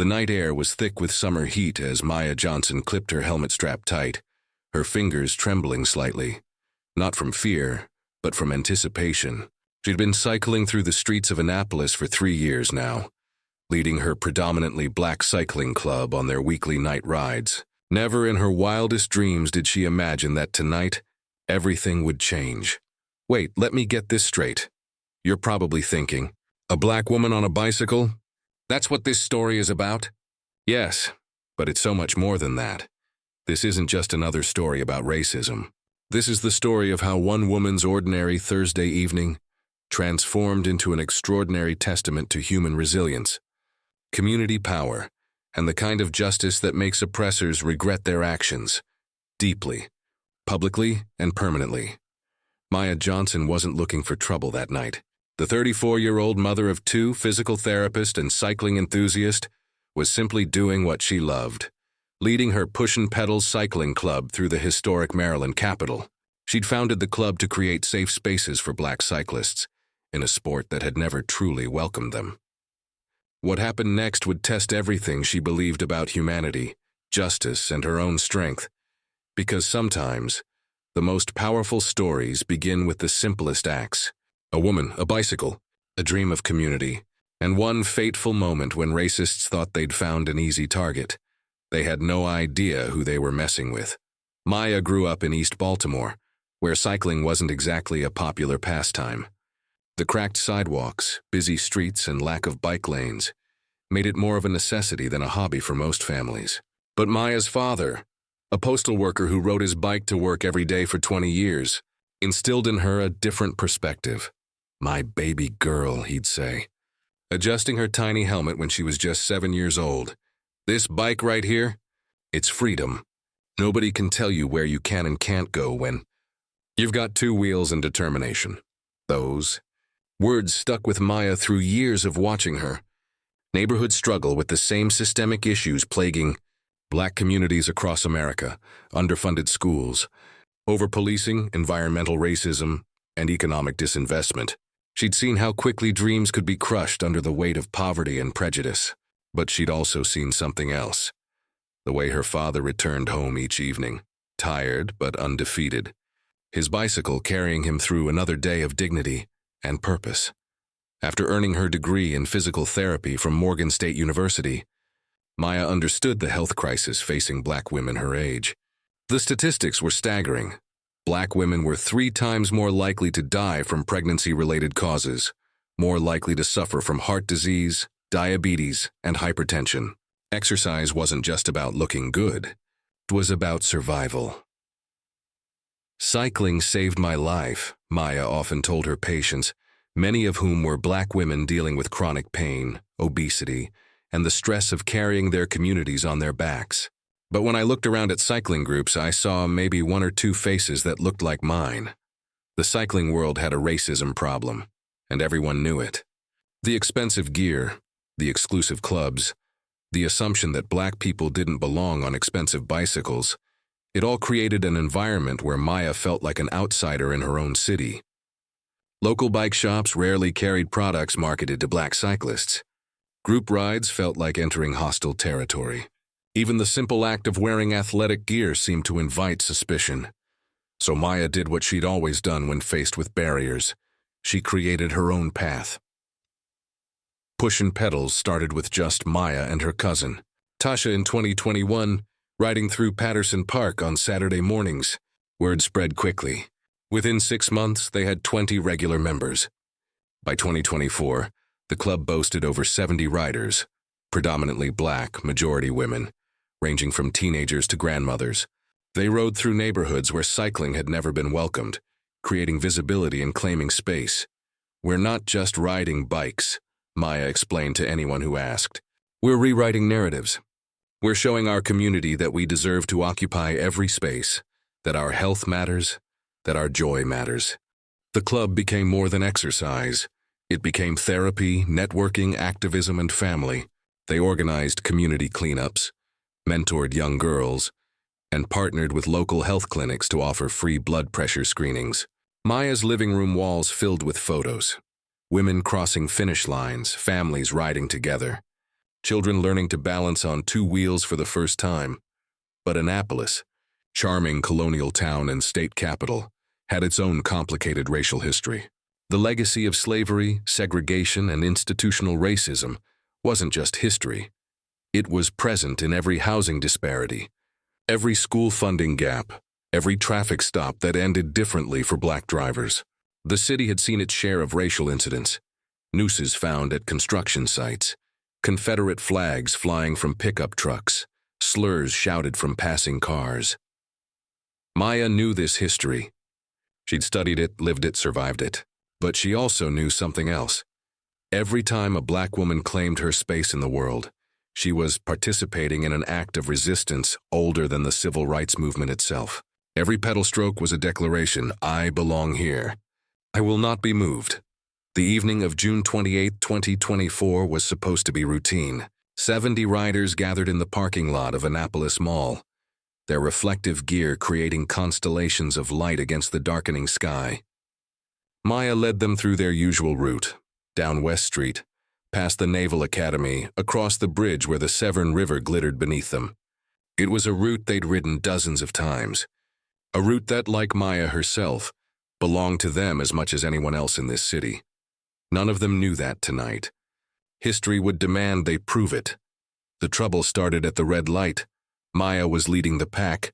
The night air was thick with summer heat as Maya Johnson clipped her helmet strap tight, her fingers trembling slightly. Not from fear, but from anticipation. She'd been cycling through the streets of Annapolis for 3 years now, leading her predominantly black cycling club on their weekly night rides. Never in her wildest dreams did she imagine that tonight, everything would change. Wait, let me get this straight. You're probably thinking, a black woman on a bicycle? That's what this story is about? Yes, but it's so much more than that. This isn't just another story about racism. This is the story of how one woman's ordinary Thursday evening transformed into an extraordinary testament to human resilience, community power, and the kind of justice that makes oppressors regret their actions, deeply, publicly, and permanently. Maya Johnson wasn't looking for trouble that night. The 34-year-old mother of 2, physical therapist and cycling enthusiast, was simply doing what she loved, leading her Pushin' Pedals cycling club through the historic Maryland capital. She'd founded the club to create safe spaces for black cyclists, in a sport that had never truly welcomed them. What happened next would test everything she believed about humanity, justice, and her own strength, because sometimes, the most powerful stories begin with the simplest acts. A woman, a bicycle, a dream of community, and one fateful moment when racists thought they'd found an easy target. They had no idea who they were messing with. Maya grew up in East Baltimore, where cycling wasn't exactly a popular pastime. The cracked sidewalks, busy streets, and lack of bike lanes made it more of a necessity than a hobby for most families. But Maya's father, a postal worker who rode his bike to work every day for 20 years, instilled in her a different perspective. "My baby girl," he'd say, adjusting her tiny helmet when she was just 7 years old. "This bike right here, it's freedom. Nobody can tell you where you can and can't go when you've got 2 wheels and determination." Those words stuck with Maya through years of watching her neighborhood struggle with the same systemic issues plaguing black communities across America: underfunded schools, over-policing, environmental racism, and economic disinvestment. She'd seen how quickly dreams could be crushed under the weight of poverty and prejudice. But she'd also seen something else: the way her father returned home each evening, tired but undefeated, his bicycle carrying him through another day of dignity and purpose. After earning her degree in physical therapy from Morgan State University, Maya understood the health crisis facing black women her age. The statistics were staggering. Black women were 3 times more likely to die from pregnancy-related causes, more likely to suffer from heart disease, diabetes, and hypertension. Exercise wasn't just about looking good. It was about survival. "Cycling saved my life," Maya often told her patients, many of whom were black women dealing with chronic pain, obesity, and the stress of carrying their communities on their backs. "But when I looked around at cycling groups, I saw maybe 1 or 2 faces that looked like mine." The cycling world had a racism problem, and everyone knew it. The expensive gear, the exclusive clubs, the assumption that black people didn't belong on expensive bicycles, it all created an environment where Maya felt like an outsider in her own city. Local bike shops rarely carried products marketed to black cyclists. Group rides felt like entering hostile territory. Even the simple act of wearing athletic gear seemed to invite suspicion. So Maya did what she'd always done when faced with barriers. She created her own path. Pushin' Pedals started with just Maya and her cousin, Tasha, in 2021, riding through Patterson Park on Saturday mornings. Word spread quickly. Within 6 months, they had 20 regular members. By 2024, the club boasted over 70 riders, predominantly black, majority women, ranging from teenagers to grandmothers. They rode through neighborhoods where cycling had never been welcomed, creating visibility and claiming space. "We're not just riding bikes," Maya explained to anyone who asked. "We're rewriting narratives. We're showing our community that we deserve to occupy every space, that our health matters, that our joy matters." The club became more than exercise. It became therapy, networking, activism, and family. They organized community cleanups, mentored young girls, and partnered with local health clinics to offer free blood pressure screenings. Maya's living room walls filled with photos. Women crossing finish lines, families riding together. children learning to balance on two wheels for the first time. But Annapolis, charming colonial town and state capital, had its own complicated racial history. The legacy of slavery, segregation, and institutional racism wasn't just history. It was present in every housing disparity, every school funding gap, every traffic stop that ended differently for black drivers. The city had seen its share of racial incidents, nooses found at construction sites, Confederate flags flying from pickup trucks, slurs shouted from passing cars. Maya knew this history. She'd studied it, lived it, survived it. But she also knew something else. Every time a black woman claimed her space in the world, she was participating in an act of resistance older than the civil rights movement itself. Every pedal stroke was a declaration, I belong here. I will not be moved. The evening of June 28, 2024 was supposed to be routine. 70 riders gathered in the parking lot of Annapolis Mall, their reflective gear creating constellations of light against the darkening sky. Maya led them through their usual route, down West Street, past the Naval Academy, across the bridge where the Severn River glittered beneath them. It was a route they'd ridden dozens of times, a route that, like Maya herself, belonged to them as much as anyone else in this city. None of them knew that tonight. History would demand they prove it. The trouble started at the red light. Maya was leading the pack,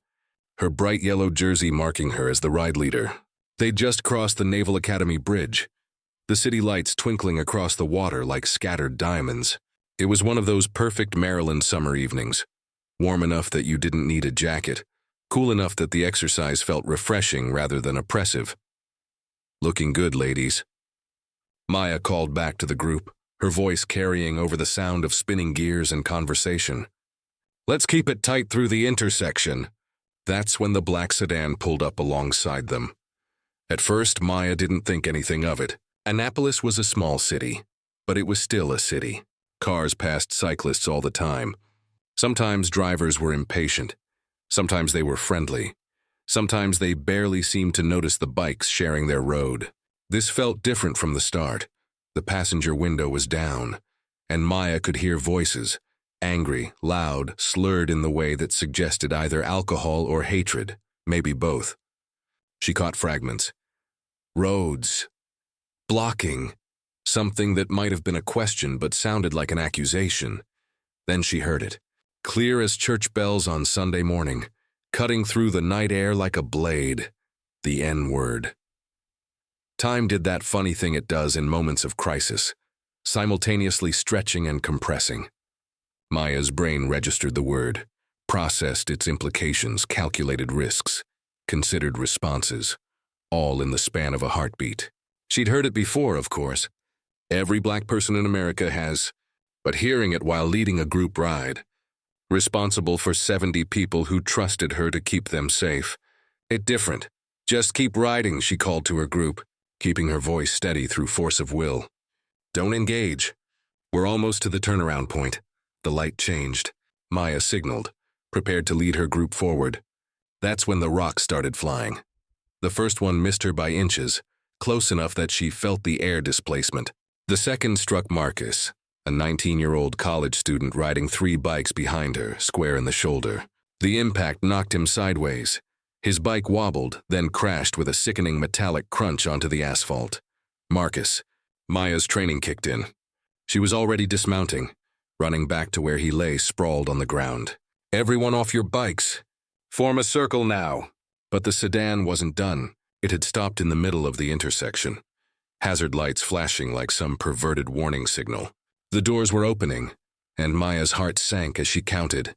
her bright yellow jersey marking her as the ride leader. They'd just crossed the Naval Academy bridge, the city lights twinkling across the water like scattered diamonds. It was one of those perfect Maryland summer evenings, warm enough that you didn't need a jacket, cool enough that the exercise felt refreshing rather than oppressive. Looking good, ladies. Maya called back to the group, her voice carrying over the sound of spinning gears and conversation. Let's keep it tight through the intersection. That's when the black sedan pulled up alongside them. At first, Maya didn't think anything of it. Annapolis was a small city, but it was still a city. Cars passed cyclists all the time. Sometimes drivers were impatient. Sometimes they were friendly. Sometimes they barely seemed to notice the bikes sharing their road. This felt different from the start. The passenger window was down, and Maya could hear voices, angry, loud, slurred in the way that suggested either alcohol or hatred, maybe both. She caught fragments. Roads. Blocking. Something that might have been a question but sounded like an accusation. Then she heard it, clear as church bells on Sunday morning, cutting through the night air like a blade. The N-word. Time did that funny thing it does in moments of crisis, simultaneously stretching and compressing. Maya's brain registered the word, processed its implications, calculated risks, considered responses, all in the span of a heartbeat. She'd heard it before, of course. Every black person in America has, but hearing it while leading a group ride, responsible for 70 people who trusted her to keep them safe. It different. Just keep riding, she called to her group, keeping her voice steady through force of will. Don't engage. We're almost to the turnaround point. The light changed. Maya signaled, prepared to lead her group forward. That's when the rocks started flying. The first one missed her by inches, close enough that she felt the air displacement. The second struck Marcus, a 19-year-old college student riding 3 bikes behind her, square in the shoulder. The impact knocked him sideways. His bike wobbled, then crashed with a sickening metallic crunch onto the asphalt. Marcus. Maya's training kicked in. She was already dismounting, running back to where he lay sprawled on the ground. Everyone off your bikes. Form a circle now. But the sedan wasn't done. It had stopped in the middle of the intersection, hazard lights flashing like some perverted warning signal. The doors were opening, and Maya's heart sank as she counted.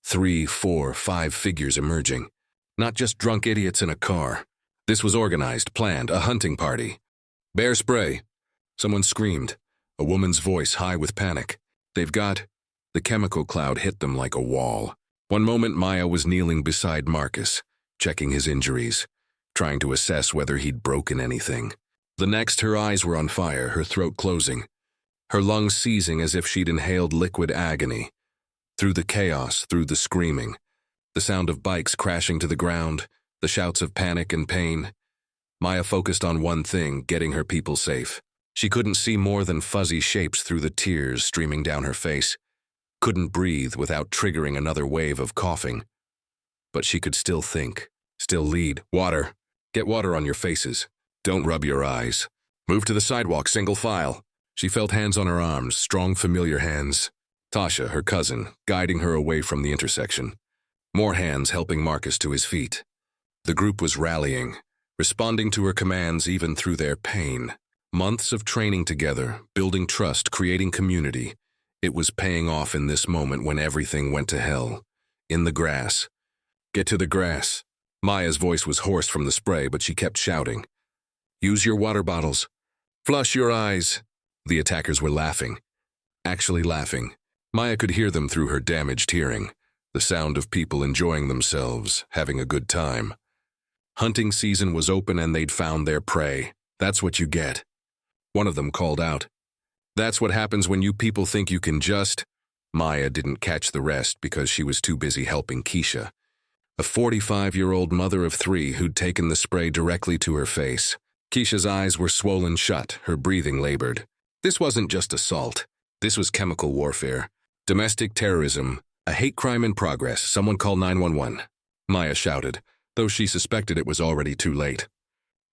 3, 4, 5 figures emerging. Not just drunk idiots in a car. This was organized, planned, a hunting party. Bear spray. Someone screamed, a woman's voice high with panic. They've got... The chemical cloud hit them like a wall. One moment Maya was kneeling beside Marcus, checking his injuries, trying to assess whether he'd broken anything. The next, her eyes were on fire, her throat closing, her lungs seizing as if she'd inhaled liquid agony. Through the chaos, through the screaming, the sound of bikes crashing to the ground, the shouts of panic and pain, Maya focused on one thing, getting her people safe. She couldn't see more than fuzzy shapes through the tears streaming down her face. couldn't breathe without triggering another wave of coughing. But she could still think, still lead. Water. Get water on your faces. Don't rub your eyes. Move to the sidewalk, single file. She felt hands on her arms, strong, familiar hands. Tasha, her cousin, guiding her away from the intersection. More hands helping Marcus to his feet. The group was rallying, responding to her commands even through their pain. Months of training together, building trust, creating community. It was paying off in this moment when everything went to hell. In the grass. Get to the grass. Maya's voice was hoarse from the spray, but she kept shouting. Use your water bottles. Flush your eyes. The attackers were laughing. Actually laughing. Maya could hear them through her damaged hearing. The sound of people enjoying themselves, having a good time. Hunting season was open and they'd found their prey. That's what you get. One of them called out. That's what happens when you people think you can just... Maya didn't catch the rest because she was too busy helping Keisha, a 45-year-old mother of 3 who'd taken the spray directly to her face. Keisha's eyes were swollen shut, her breathing labored. This wasn't just assault. This was chemical warfare. Domestic terrorism. A hate crime in progress. Someone call 911. Maya shouted, though she suspected it was already too late.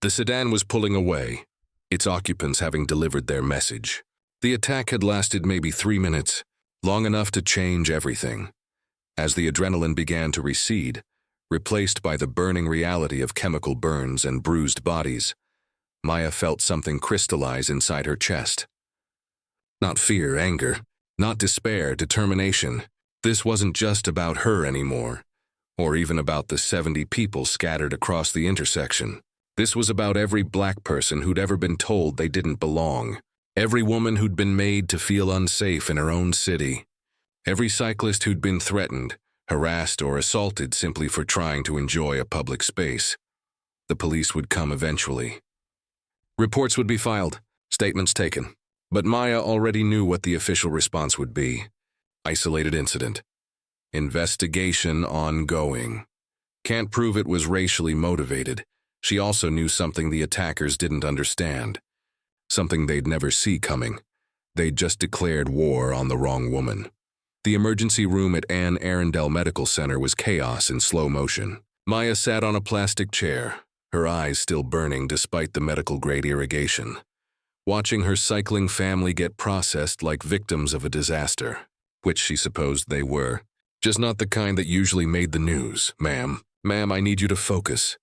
The sedan was pulling away, its occupants having delivered their message. The attack had lasted maybe 3 minutes, long enough to change everything. As the adrenaline began to recede, replaced by the burning reality of chemical burns and bruised bodies, Maya felt something crystallize inside her chest. Not fear, anger, not despair, determination. This wasn't just about her anymore, or even about the 70 people scattered across the intersection. This was about every black person who'd ever been told they didn't belong. Every woman who'd been made to feel unsafe in her own city. Every cyclist who'd been threatened, harassed, or assaulted simply for trying to enjoy a public space. The police would come eventually. Reports would be filed, statements taken. But Maya already knew what the official response would be. Isolated incident. Investigation ongoing. Can't prove it was racially motivated. She also knew something the attackers didn't understand. Something they'd never see coming. They'd just declared war on the wrong woman. The emergency room at Anne Arundel Medical Center was chaos in slow motion. Maya sat on a plastic chair, her eyes still burning despite the medical-grade irrigation, watching her cycling family get processed like victims of a disaster, which she supposed they were. Just not the kind that usually made the news. Ma'am, I need you to focus.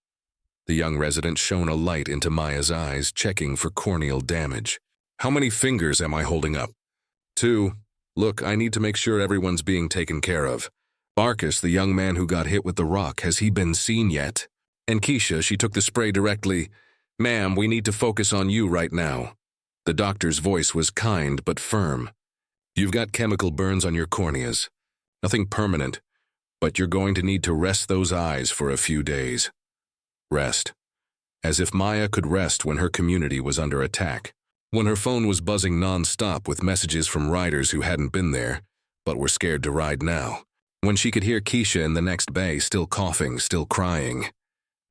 The young resident shone a light into Maya's eyes, checking for corneal damage. How many fingers am I holding up? 2. Look, I need to make sure everyone's being taken care of. Marcus, the young man who got hit with the rock, has he been seen yet? And Keisha, she took the spray directly. Ma'am, we need to focus on you right now. The doctor's voice was kind but firm. You've got chemical burns on your corneas. Nothing permanent, but you're going to need to rest those eyes for a few days. Rest. As if Maya could rest when her community was under attack. When her phone was buzzing non-stop with messages from riders who hadn't been there, but were scared to ride now. When she could hear Keisha in the next bay still coughing, still crying,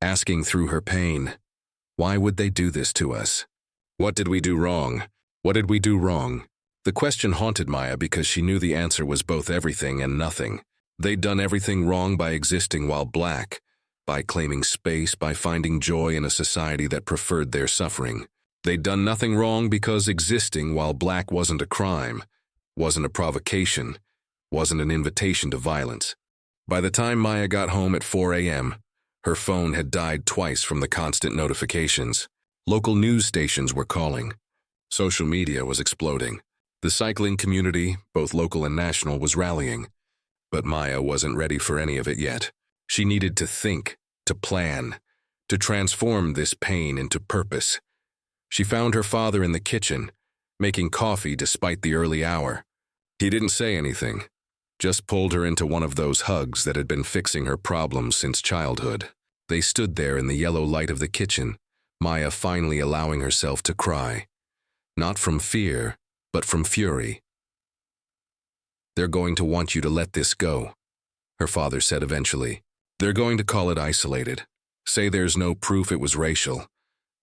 asking through her pain, why would they do this to us? What did we do wrong? What did we do wrong? The question haunted Maya because she knew the answer was both everything and nothing. They'd done everything wrong by existing while black, by claiming space, by finding joy in a society that preferred their suffering. They'd done nothing wrong because existing while black wasn't a crime, wasn't a provocation, wasn't an invitation to violence. By the time Maya got home at 4 a.m., her phone had died twice from the constant notifications. Local news stations were calling. Social media was exploding. The cycling community, both local and national, was rallying. But Maya wasn't ready for any of it yet. She needed to think, to plan, to transform this pain into purpose. She found her father in the kitchen, making coffee despite the early hour. He didn't say anything, just pulled her into one of those hugs that had been fixing her problems since childhood. They stood there in the yellow light of the kitchen, Maya finally allowing herself to cry. Not from fear, but from fury. They're going to want you to let this go, her father said eventually. They're going to call it isolated. Say there's no proof it was racial.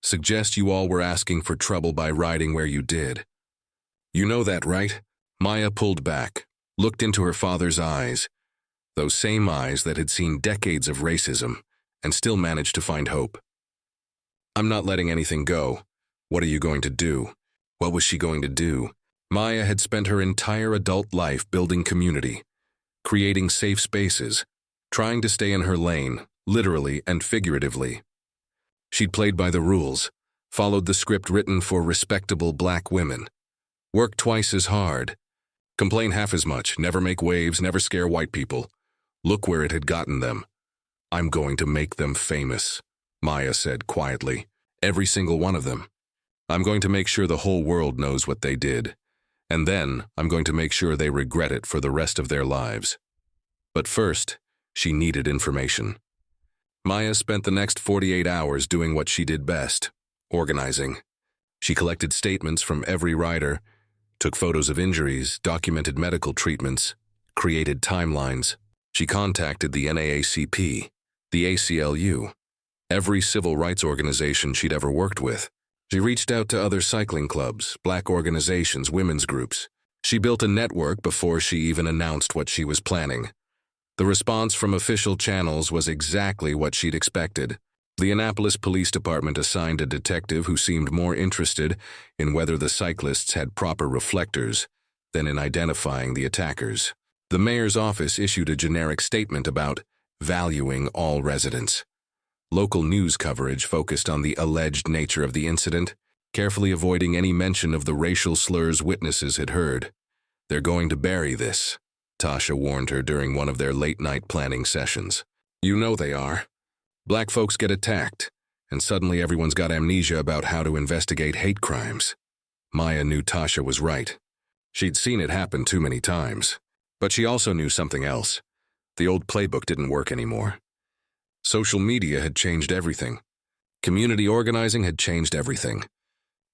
Suggest you all were asking for trouble by riding where you did. You know that, right? Maya pulled back, looked into her father's eyes, those same eyes that had seen decades of racism and still managed to find hope. "I'm not letting anything go. What are you going to do?" What was she going to do? Maya had spent her entire adult life building community, creating safe spaces, trying to stay in her lane, literally and figuratively. She'd played by the rules, followed the script written for respectable black women, worked twice as hard, complain half as much, never make waves, never scare white people. Look where it had gotten them. "I'm going to make them famous," Maya said quietly. "Every single one of them. I'm going to make sure the whole world knows what they did. And then I'm going to make sure they regret it for the rest of their lives." But first, she needed information. Maya spent the next 48 hours doing what she did best, organizing. She collected statements from every rider, took photos of injuries, documented medical treatments, created timelines. She contacted the NAACP, the ACLU, every civil rights organization she'd ever worked with. She reached out to other cycling clubs, black organizations, women's groups. She built a network before she even announced what she was planning. The response from official channels was exactly what she'd expected. The Annapolis Police Department assigned a detective who seemed more interested in whether the cyclists had proper reflectors than in identifying the attackers. The mayor's office issued a generic statement about valuing all residents. Local news coverage focused on the alleged nature of the incident, carefully avoiding any mention of the racial slurs witnesses had heard. "They're going to bury this," Tasha warned her during one of their late-night planning sessions. "You know they are. Black folks get attacked, and suddenly everyone's got amnesia about how to investigate hate crimes." Maya knew Tasha was right. She'd seen it happen too many times. But she also knew something else. The old playbook didn't work anymore. Social media had changed everything. Community organizing had changed everything.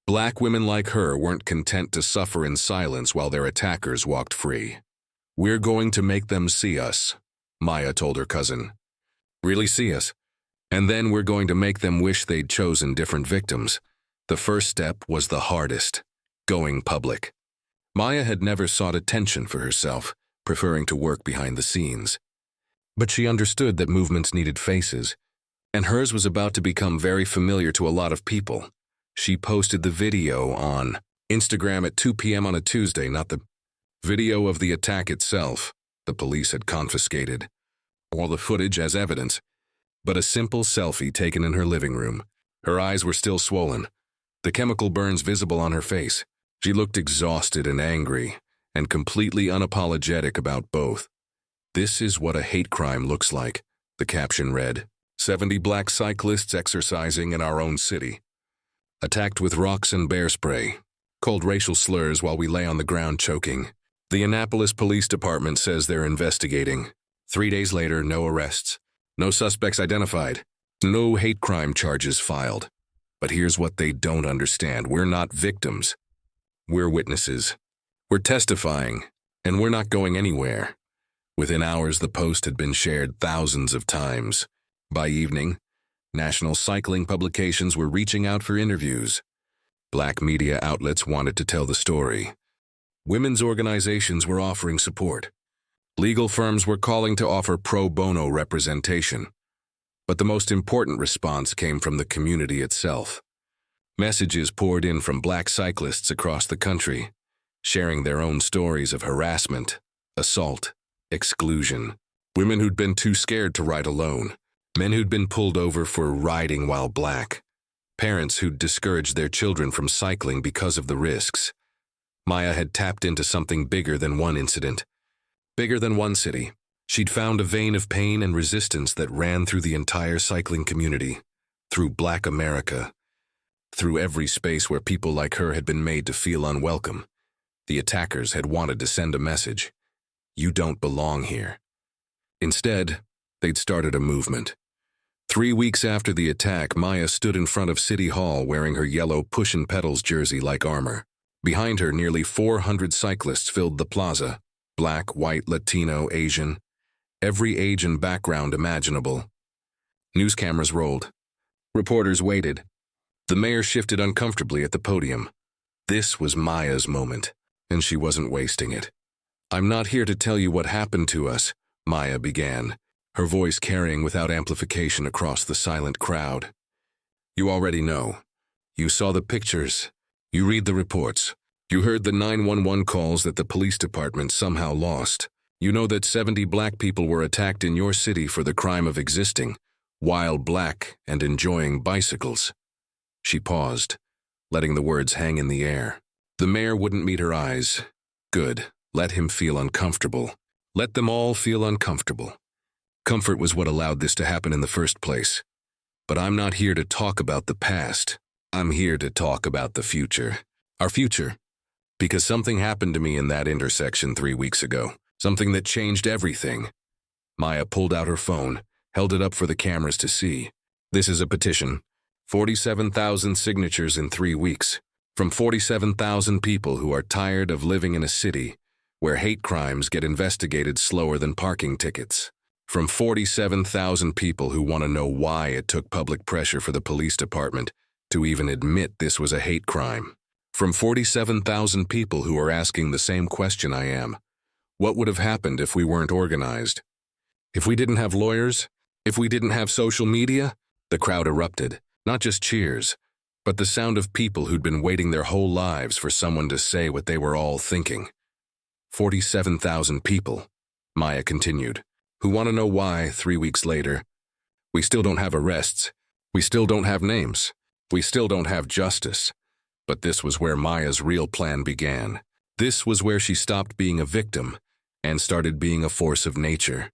Black women like her weren't content to suffer in silence while their attackers walked free. "We're going to make them see us," Maya told her cousin. "Really see us? And then we're going to make them wish they'd chosen different victims." The first step was the hardest, going public. Maya had never sought attention for herself, preferring to work behind the scenes. But she understood that movements needed faces, and hers was about to become very familiar to a lot of people. She posted the video on Instagram at 2 p.m. on a Tuesday, not the video of the attack itself. The police had confiscated all the footage as evidence, but a simple selfie taken in her living room. Her eyes were still swollen, the chemical burns visible on her face. She looked exhausted and angry, and completely unapologetic about both. "This is what a hate crime looks like," the caption read. 70 black cyclists exercising in our own city. Attacked with rocks and bear spray. Called racial slurs while we lay on the ground choking. The Annapolis Police Department says they're investigating. 3 days later, no arrests. No suspects identified. No hate crime charges filed. But here's what they don't understand. We're not victims. We're witnesses. We're testifying, and we're not going anywhere. Within hours, the post had been shared thousands of times. By evening, national cycling publications were reaching out for interviews. Black media outlets wanted to tell the story. Women's organizations were offering support. Legal firms were calling to offer pro bono representation. But the most important response came from the community itself. Messages poured in from black cyclists across the country, sharing their own stories of harassment, assault, exclusion. Women who'd been too scared to ride alone. Men who'd been pulled over for riding while black. Parents who'd discouraged their children from cycling because of the risks. Maya had tapped into something bigger than one incident. Bigger than one city. She'd found a vein of pain and resistance that ran through the entire cycling community. Through Black America. Through every space where people like her had been made to feel unwelcome. The attackers had wanted to send a message. You don't belong here. Instead, they'd started a movement. 3 weeks after the attack, Maya stood in front of City Hall wearing her yellow Push and Pedals jersey like armor. Behind her, nearly 400 cyclists filled the plaza. Black, white, Latino, Asian. Every age and background imaginable. News cameras rolled. Reporters waited. The mayor shifted uncomfortably at the podium. This was Maya's moment, and she wasn't wasting it. I'm not here to tell you what happened to us, Maya began, her voice carrying without amplification across the silent crowd. You already know. You saw the pictures. You read the reports. You heard the 911 calls that the police department somehow lost. You know that 70 black people were attacked in your city for the crime of existing, while black and enjoying bicycles. She paused, letting the words hang in the air. The mayor wouldn't meet her eyes. Good. Let him feel uncomfortable. Let them all feel uncomfortable. Comfort was what allowed this to happen in the first place. But I'm not here to talk about the past. I'm here to talk about the future. Our future. Because something happened to me in that intersection 3 weeks ago. Something that changed everything. Maya pulled out her phone, held it up for the cameras to see. This is a petition. 47,000 signatures in 3 weeks. From 47,000 people who are tired of living in a city where hate crimes get investigated slower than parking tickets. From 47,000 people who want to know why it took public pressure for the police department to even admit this was a hate crime. From 47,000 people who are asking the same question I am. What would have happened if we weren't organized? If we didn't have lawyers? If we didn't have social media? The crowd erupted, not just cheers, but the sound of people who'd been waiting their whole lives for someone to say what they were all thinking. 47,000 people, Maya continued, who want to know why 3 weeks later, we still don't have arrests, we still don't have names, we still don't have justice. But this was where Maya's real plan began. This was where she stopped being a victim and started being a force of nature.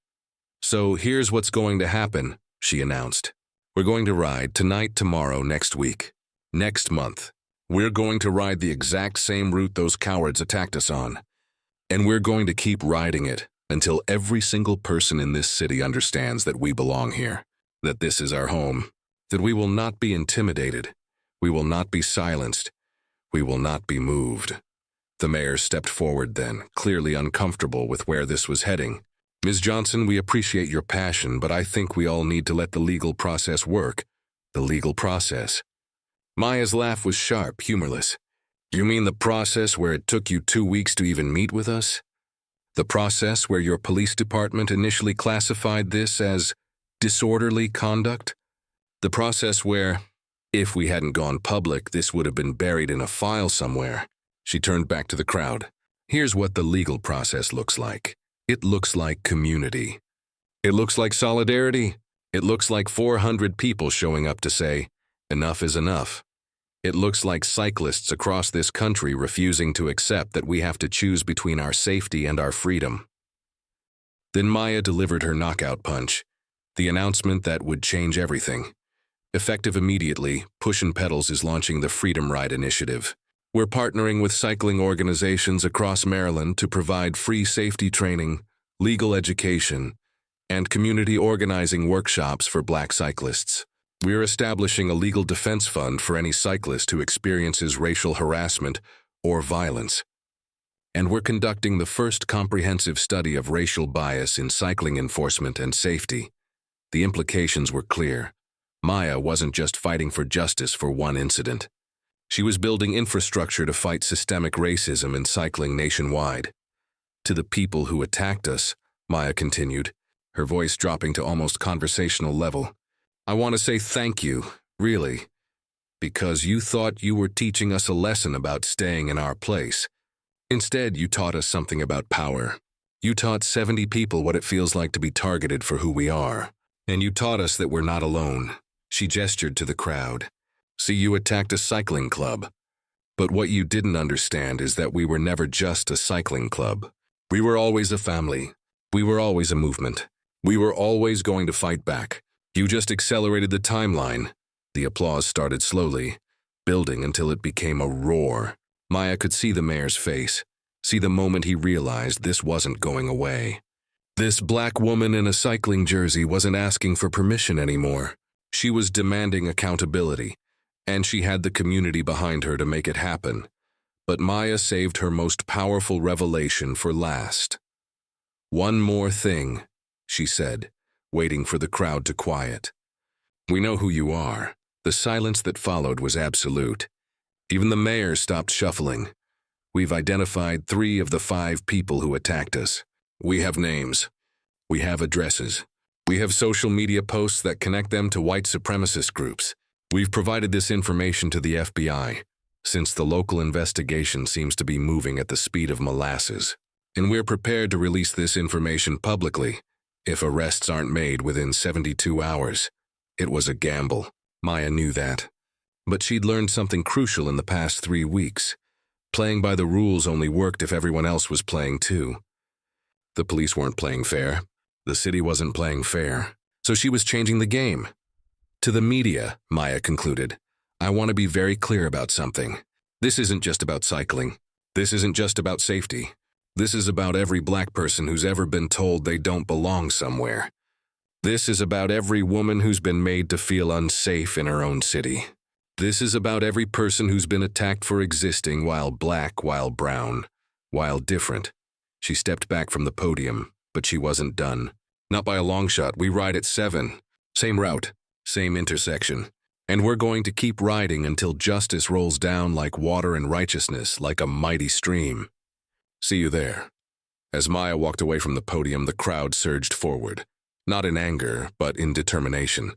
So here's what's going to happen, she announced. We're going to ride tonight, tomorrow, next week, next month. We're going to ride the exact same route those cowards attacked us on. And we're going to keep riding it until every single person in this city understands that we belong here, that this is our home, that we will not be intimidated, we will not be silenced, we will not be moved. The mayor stepped forward then, clearly uncomfortable with where this was heading. Ms. Johnson, we appreciate your passion, but I think we all need to let the legal process work. The legal process. Maya's laugh was sharp, humorless. You mean the process where it took you 2 weeks to even meet with us? The process where your police department initially classified this as disorderly conduct? The process where, if we hadn't gone public, this would have been buried in a file somewhere. She turned back to the crowd. Here's what the legal process looks like. It looks like community. It looks like solidarity. It looks like 400 people showing up to say, enough is enough. It looks like cyclists across this country refusing to accept that we have to choose between our safety and our freedom. Then Maya delivered her knockout punch, the announcement that would change everything. Effective immediately, Push and Pedals is launching the Freedom Ride initiative. We're partnering with cycling organizations across Maryland to provide free safety training, legal education, and community organizing workshops for black cyclists. We're establishing a legal defense fund for any cyclist who experiences racial harassment or violence. And we're conducting the first comprehensive study of racial bias in cycling enforcement and safety. The implications were clear. Maya wasn't just fighting for justice for one incident. She was building infrastructure to fight systemic racism in cycling nationwide. To the people who attacked us, Maya continued, her voice dropping to almost conversational level, I want to say thank you, really, because you thought you were teaching us a lesson about staying in our place. Instead, you taught us something about power. You taught 70 people what it feels like to be targeted for who we are. And you taught us that we're not alone. She gestured to the crowd. See, you attacked a cycling club. But what you didn't understand is that we were never just a cycling club. We were always a family. We were always a movement. We were always going to fight back. You just accelerated the timeline. The applause started slowly, building until it became a roar. Maya could see the mayor's face, see the moment he realized this wasn't going away. This black woman in a cycling jersey wasn't asking for permission anymore. She was demanding accountability, and she had the community behind her to make it happen. But Maya saved her most powerful revelation for last. One more thing, she said, waiting for the crowd to quiet. We know who you are. The silence that followed was absolute. Even the mayor stopped shuffling. We've identified 3 of the 5 people who attacked us. We have names. We have addresses. We have social media posts that connect them to white supremacist groups. We've provided this information to the FBI, since the local investigation seems to be moving at the speed of molasses. And we're prepared to release this information publicly if arrests aren't made within 72 hours. It was a gamble. Maya knew that. But she'd learned something crucial in the past 3 weeks. Playing by the rules only worked if everyone else was playing too. The police weren't playing fair. The city wasn't playing fair. So she was changing the game. To the media, Maya concluded, I want to be very clear about something. This isn't just about cycling. This isn't just about safety. This is about every black person who's ever been told they don't belong somewhere. This is about every woman who's been made to feel unsafe in her own city. This is about every person who's been attacked for existing while black, while brown, while different. She stepped back from the podium, but she wasn't done. Not by a long shot. We ride at 7. Same route, same intersection. And we're going to keep riding until justice rolls down like water and righteousness, like a mighty stream. See you there. As Maya walked away from the podium, the crowd surged forward. Not in anger, but in determination.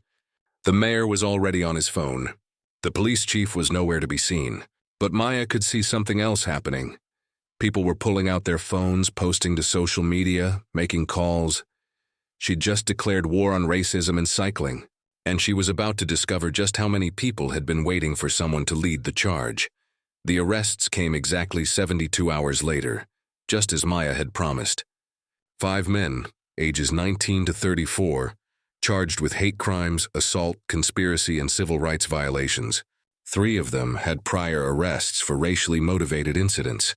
The mayor was already on his phone. The police chief was nowhere to be seen. But Maya could see something else happening. People were pulling out their phones, posting to social media, making calls. She'd just declared war on racism and cycling, and she was about to discover just how many people had been waiting for someone to lead the charge. The arrests came exactly 72 hours later, just as Maya had promised. 5 men, ages 19 to 34, charged with hate crimes, assault, conspiracy, and civil rights violations. 3 of them had prior arrests for racially motivated incidents.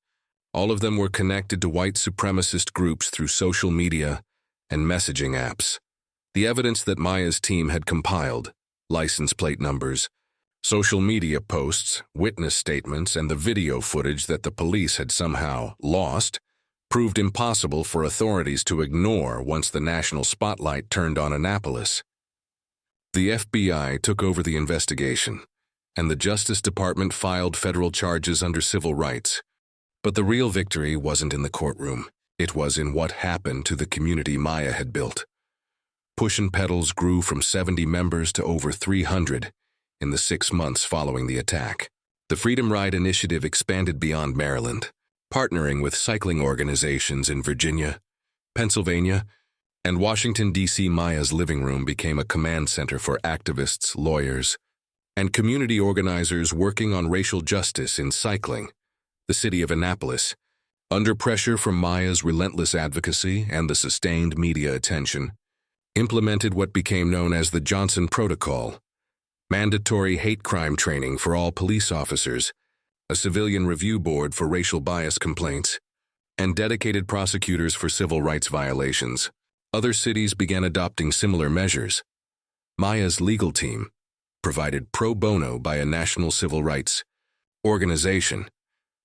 All of them were connected to white supremacist groups through social media and messaging apps. The evidence that Maya's team had compiled, license plate numbers, social media posts, witness statements, and the video footage that the police had somehow lost, proved impossible for authorities to ignore once the national spotlight turned on Annapolis. The FBI took over the investigation, and the Justice Department filed federal charges under civil rights. But the real victory wasn't in the courtroom. It was in what happened to the community Maya had built. Push and Pedals grew from 70 members to over 300 in the 6 months following the attack. The Freedom Ride initiative expanded beyond Maryland, partnering with cycling organizations in Virginia, Pennsylvania, and Washington, D.C. Maya's living room became a command center for activists, lawyers, and community organizers working on racial justice in cycling. The city of Annapolis, under pressure from Maya's relentless advocacy and the sustained media attention, implemented what became known as the Johnson Protocol, mandatory hate crime training for all police officers, a civilian review board for racial bias complaints, and dedicated prosecutors for civil rights violations. Other cities began adopting similar measures. Maya's legal team, provided pro bono by a national civil rights organization,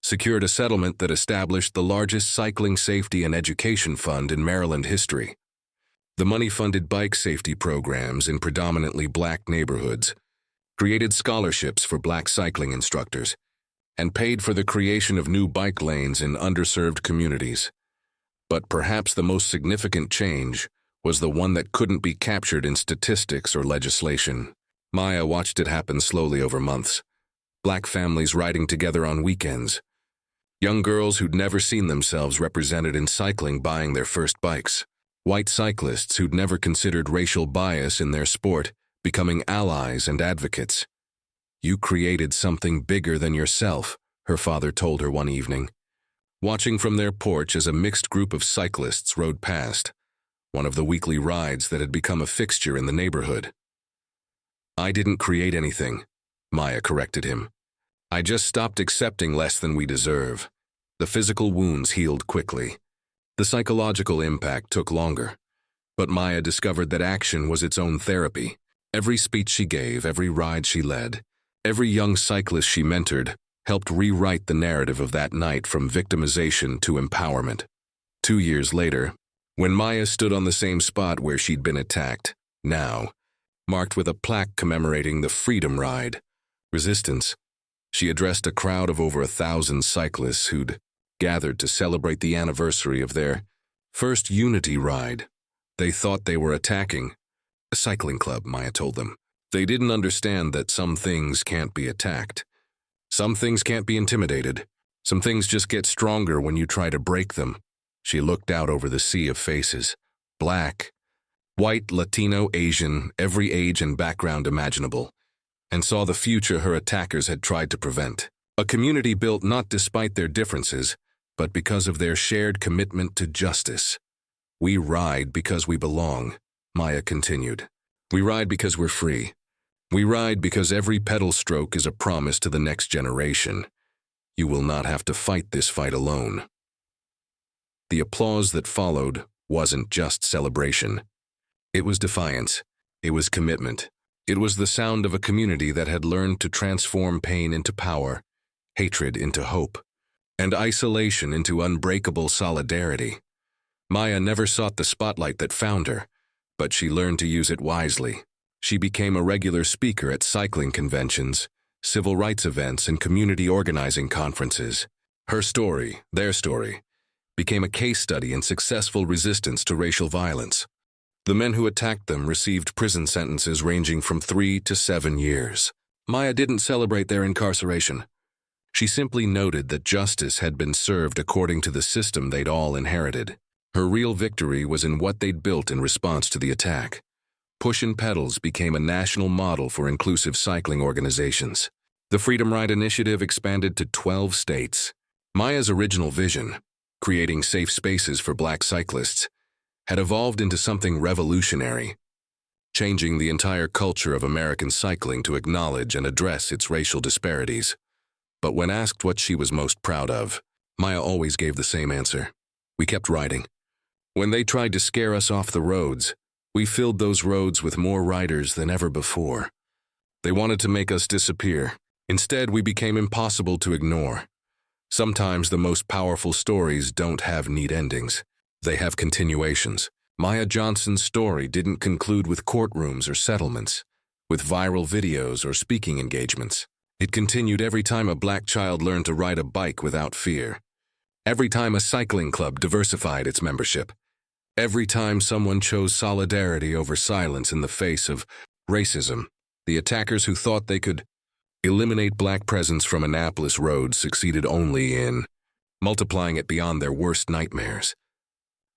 secured a settlement that established the largest cycling safety and education fund in Maryland history. The money funded bike safety programs in predominantly black neighborhoods, created scholarships for black cycling instructors, and paid for the creation of new bike lanes in underserved communities. But perhaps the most significant change was the one that couldn't be captured in statistics or legislation. Maya watched it happen slowly over months. Black families riding together on weekends. Young girls who'd never seen themselves represented in cycling buying their first bikes. White cyclists who'd never considered racial bias in their sport becoming allies and advocates. You created something bigger than yourself, her father told her one evening, watching from their porch as a mixed group of cyclists rode past, one of the weekly rides that had become a fixture in the neighborhood. I didn't create anything, Maya corrected him. I just stopped accepting less than we deserve. The physical wounds healed quickly. The psychological impact took longer. But Maya discovered that action was its own therapy. Every speech she gave, every ride she led, every young cyclist she mentored helped rewrite the narrative of that night from victimization to empowerment. 2 years later, when Maya stood on the same spot where she'd been attacked, now, marked with a plaque commemorating the Freedom Ride, resistance, She addressed a crowd of over 1,000 cyclists who'd gathered to celebrate the anniversary of their first Unity ride. They thought they were attacking a cycling club, Maya told them. They didn't understand that some things can't be attacked. Some things can't be intimidated. Some things just get stronger when you try to break them. She looked out over the sea of faces. Black, white, Latino, Asian, every age and background imaginable, and saw the future her attackers had tried to prevent. A community built not despite their differences, but because of their shared commitment to justice. We ride because we belong, Maya continued. We ride because we're free. We ride because every pedal stroke is a promise to the next generation. You will not have to fight this fight alone. The applause that followed wasn't just celebration. It was defiance. It was commitment. It was the sound of a community that had learned to transform pain into power, hatred into hope, and isolation into unbreakable solidarity. Maya never sought the spotlight that found her, but she learned to use it wisely. She became a regular speaker at cycling conventions, civil rights events, and community organizing conferences. Her story, their story, became a case study in successful resistance to racial violence. The men who attacked them received prison sentences ranging from 3 to 7 years. Maya didn't celebrate their incarceration. She simply noted that justice had been served according to the system they'd all inherited. Her real victory was in what they'd built in response to the attack. Push and Pedals became a national model for inclusive cycling organizations. The Freedom Ride Initiative expanded to 12 states. Maya's original vision, creating safe spaces for Black cyclists, had evolved into something revolutionary, changing the entire culture of American cycling to acknowledge and address its racial disparities. But when asked what she was most proud of, Maya always gave the same answer. We kept riding. When they tried to scare us off the roads, we filled those roads with more riders than ever before. They wanted to make us disappear. Instead, we became impossible to ignore. Sometimes the most powerful stories don't have neat endings. They have continuations. Maya Johnson's story didn't conclude with courtrooms or settlements, with viral videos or speaking engagements. It continued every time a Black child learned to ride a bike without fear. Every time a cycling club diversified its membership. Every time someone chose solidarity over silence in the face of racism. The attackers who thought they could eliminate Black presence from Annapolis roads succeeded only in multiplying it beyond their worst nightmares.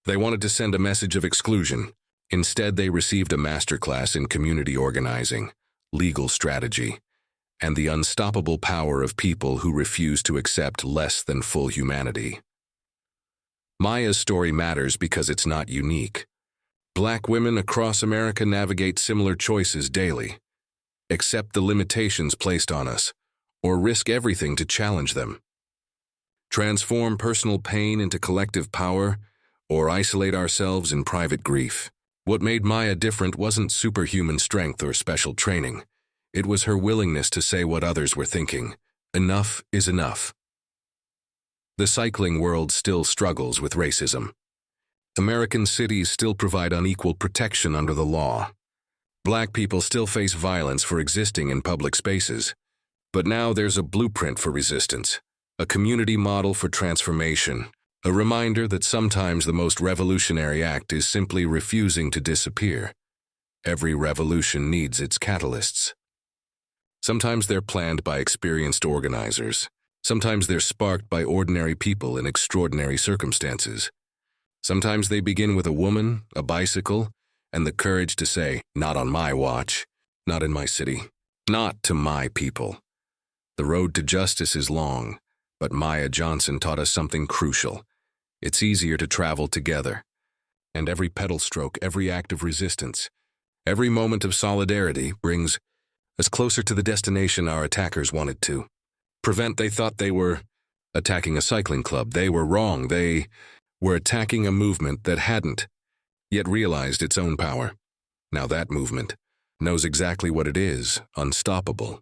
They wanted to send a message of exclusion. Instead, they received a masterclass in community organizing, legal strategy, and the unstoppable power of people who refuse to accept less than full humanity. Maya's story matters because it's not unique. Black women across America navigate similar choices daily. Accept the limitations placed on us, or risk everything to challenge them. Transform personal pain into collective power, or isolate ourselves in private grief. What made Maya different wasn't superhuman strength or special training. It was her willingness to say what others were thinking. Enough is enough. The cycling world still struggles with racism. American cities still provide unequal protection under the law. Black people still face violence for existing in public spaces. But now there's a blueprint for resistance, a community model for transformation, a reminder that sometimes the most revolutionary act is simply refusing to disappear. Every revolution needs its catalysts. Sometimes they're planned by experienced organizers. Sometimes they're sparked by ordinary people in extraordinary circumstances. Sometimes they begin with a woman, a bicycle, and the courage to say, not on my watch, not in my city, not to my people. The road to justice is long, but Maya Johnson taught us something crucial. It's easier to travel together. And every pedal stroke, every act of resistance, every moment of solidarity brings us closer to the destination our attackers wanted to. They thought they were attacking a cycling club. They were wrong. They were attacking a movement that hadn't yet realized its own power. Now that movement knows exactly what it is, unstoppable.